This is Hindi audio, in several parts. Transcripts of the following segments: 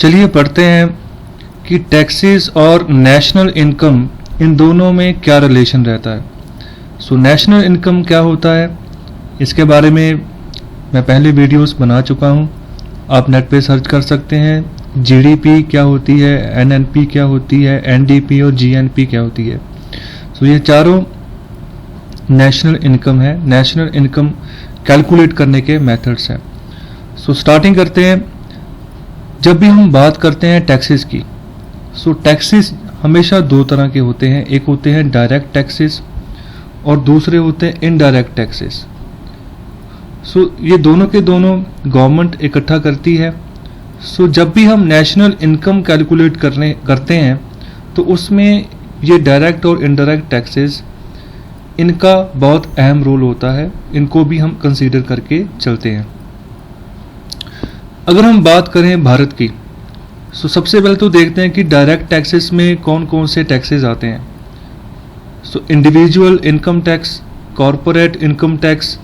चलिए पढ़ते हैं कि टैक्सेस और नेशनल इनकम इन दोनों में क्या रिलेशन रहता है। सो नेशनल इनकम क्या होता है, इसके बारे में मैं पहले वीडियोस बना चुका हूँ, आप नेट पे सर्च कर सकते हैं। जीडीपी क्या होती है, एनएनपी क्या होती है, एनडीपी और जीएनपी क्या होती है। सो ये चारों नेशनल इनकम है, नेशनल इनकम कैलकुलेट करने के मेथड्स हैं। सो स्टार्टिंग करते हैं। जब भी हम बात करते हैं टैक्सेस की, सो टैक्सेस हमेशा दो तरह के होते हैं, एक होते हैं डायरेक्ट टैक्सेस और दूसरे होते हैं इनडायरेक्ट टैक्सेस। सो ये दोनों के दोनों गवर्नमेंट इकट्ठा करती है। सो जब भी हम नेशनल इनकम कैलकुलेट करते हैं तो उसमें ये डायरेक्ट और इनडायरेक्ट टैक्सेस, इनका बहुत अहम रोल होता है, इनको भी हम कंसीडर करके चलते हैं। अगर हम बात करें भारत की, सो सबसे पहले तो देखते हैं कि डायरेक्ट टैक्सेस में कौन कौन से टैक्सेस आते हैं। So individual income tax, corporate income tax,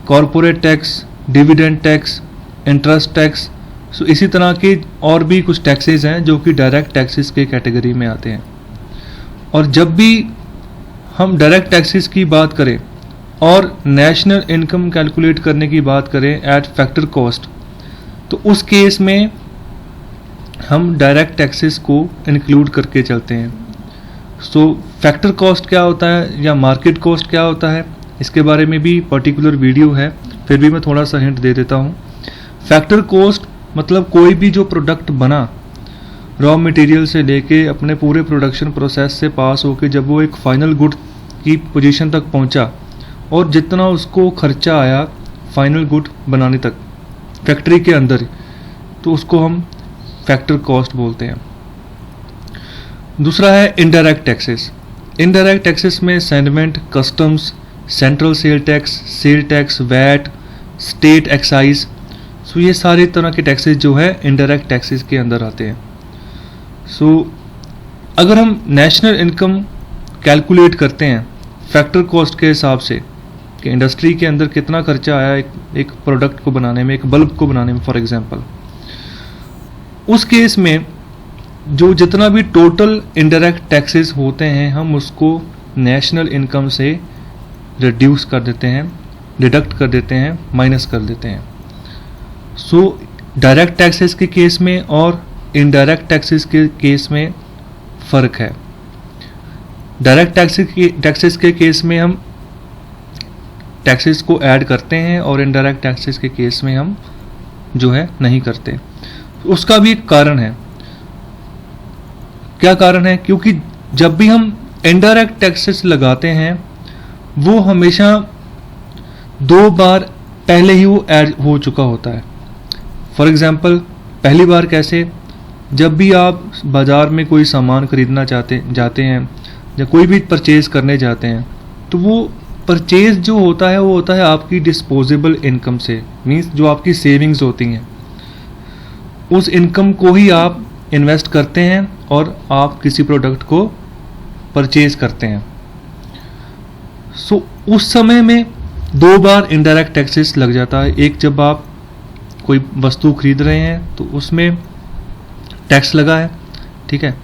corporate tax, dividend tax, interest tax. So इसी तरह के और भी कुछ टैक्सेस हैं जो कि डायरेक्ट टैक्सेस के कैटेगरी में आते हैं। और जब भी हम डायरेक्ट टैक्सेस की बात करें और नेशनल इनकम कैलकुलेट करने की बात करें एट फैक्टर कॉस्ट, तो उस केस में हम डायरेक्ट टैक्सेस को इंक्लूड करके चलते हैं। सो फैक्टर कॉस्ट क्या होता है या मार्केट कॉस्ट क्या होता है, इसके बारे में भी पर्टिकुलर वीडियो है, फिर भी मैं थोड़ा सा हिंट दे देता हूँ। फैक्टर कॉस्ट मतलब कोई भी जो प्रोडक्ट बना, रॉ मटेरियल से लेके अपने पूरे प्रोडक्शन प्रोसेस से पास होके जब वो एक फाइनल गुड की पोजीशन तक पहुंचा और जितना उसको खर्चा आया फाइनल गुड बनाने तक फैक्ट्री के अंदर, तो उसको हम फैक्टर कॉस्ट बोलते हैं। दूसरा है इनडायरेक्ट टैक्सेस। इनडायरेक्ट टैक्सेस में सेंडमेंट, customs, central sale tax, VAT, state excise, so ये सारे तरह के टैक्सेस जो है इनडायरेक्ट टैक्सेस के अंदर आते हैं। सो अगर हम नेशनल इनकम कैलकुलेट करते हैं फैक्टर कॉस्ट के हिसाब से कि इंडस्ट्री के अंदर कितना खर्चा आया एक प्रोडक्ट को बनाने में, एक बल्ब को बनाने में फॉर एग्जांपल, उस केस में जो जितना भी टोटल इनडायरेक्ट टैक्सेस होते हैं हम उसको नेशनल इनकम से रिड्यूस कर देते हैं, डिडक्ट कर देते हैं, माइनस कर देते हैं। सो डायरेक्ट टैक्सेस के केस में और इनडायरेक्ट टैक्सेस के केस में फ़र्क है। डायरेक्ट टैक्सेस के केस में हम टैक्सेस को ऐड करते हैं और इनडायरेक्ट टैक्सेस के केस में हम जो है नहीं करते। उसका भी एक कारण है। क्या कारण है? क्योंकि जब भी हम इनडायरेक्ट टैक्सेस लगाते हैं वो हमेशा 2 बार पहले ही वो ऐड हो चुका होता है। फॉर एग्जांपल पहली बार कैसे? जब भी आप बाज़ार में कोई सामान खरीदना जाते हैं या कोई भी परचेज़ करने जाते हैं, तो वो परचेज़ जो होता है वो होता है आपकी डिस्पोजेबल इनकम से, मींस जो आपकी सेविंग्स होती हैं, उस इनकम को ही आप इन्वेस्ट करते हैं और आप किसी प्रोडक्ट को परचेज़ करते हैं। सो उस समय में 2 बार इनडायरेक्ट टैक्सेस लग जाता है। एक, जब आप कोई वस्तु खरीद रहे हैं तो उसमें टैक्स लगा है, ठीक है,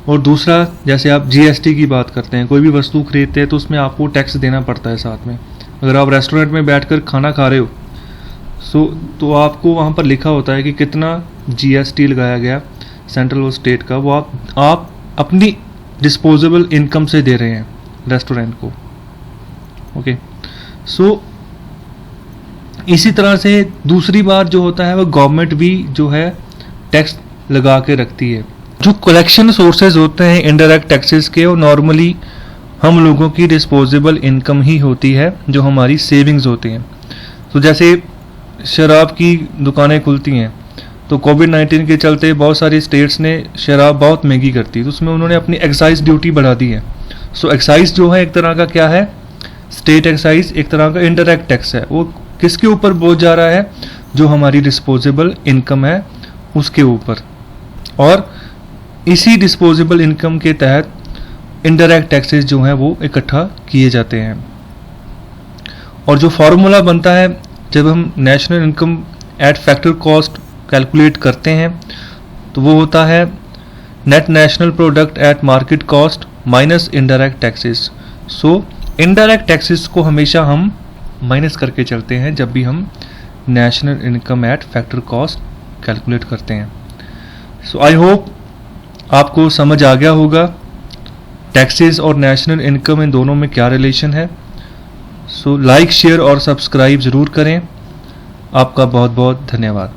और दूसरा जैसे आप जीएसटी की बात करते हैं, कोई भी वस्तु खरीदते हैं तो उसमें आपको टैक्स देना पड़ता है साथ में। अगर आप रेस्टोरेंट में बैठकर खाना खा रहे हो तो आपको वहाँ पर लिखा होता है कि कितना जीएसटी लगाया गया सेंट्रल और स्टेट का, वो आप अपनी डिस्पोजेबल इनकम से दे रहे हैं रेस्टोरेंट को। ओके, सो इसी तरह से दूसरी बार जो होता है वो गवर्नमेंट भी जो है टैक्स लगा के रखती है। जो कलेक्शन सोर्सेज होते हैं इनडायरेक्ट टैक्सेस के, वो नॉर्मली हम लोगों की डिस्पोजेबल इनकम ही होती है, जो हमारी सेविंग्स होती हैं। तो जैसे शराब की दुकानें खुलती हैं, तो कोविड-19 के चलते बहुत सारी स्टेट्स ने शराब बहुत महंगी करती, तो उसमें उन्होंने अपनी एक्साइज ड्यूटी बढ़ा दी है। सो एक्साइज जो है एक तरह का क्या है, स्टेट एक्साइज एक तरह का इनडायरेक्ट टैक्स है। वो किसके ऊपर बोझ जा रहा है? जो हमारी डिस्पोजेबल इनकम है उसके ऊपर। और इसी डिस्पोजेबल इनकम के तहत इनडायरेक्ट टैक्सेस जो हैं वो इकट्ठा किए जाते हैं। और जो फार्मूला बनता है जब हम national income eight factor cost calculate करते हैं, तो वो होता है net national product at market cost minus indirect taxes. So indirect taxes को हमेशा हम माइनस करके चलते हैं जब भी हम national income eight factor cost calculate करते हैं। सो आई होप आपको समझ आ गया होगा टैक्सेस और नेशनल इनकम इन दोनों में क्या रिलेशन है। सो लाइक शेयर और सब्सक्राइब ज़रूर करें। आपका बहुत बहुत धन्यवाद।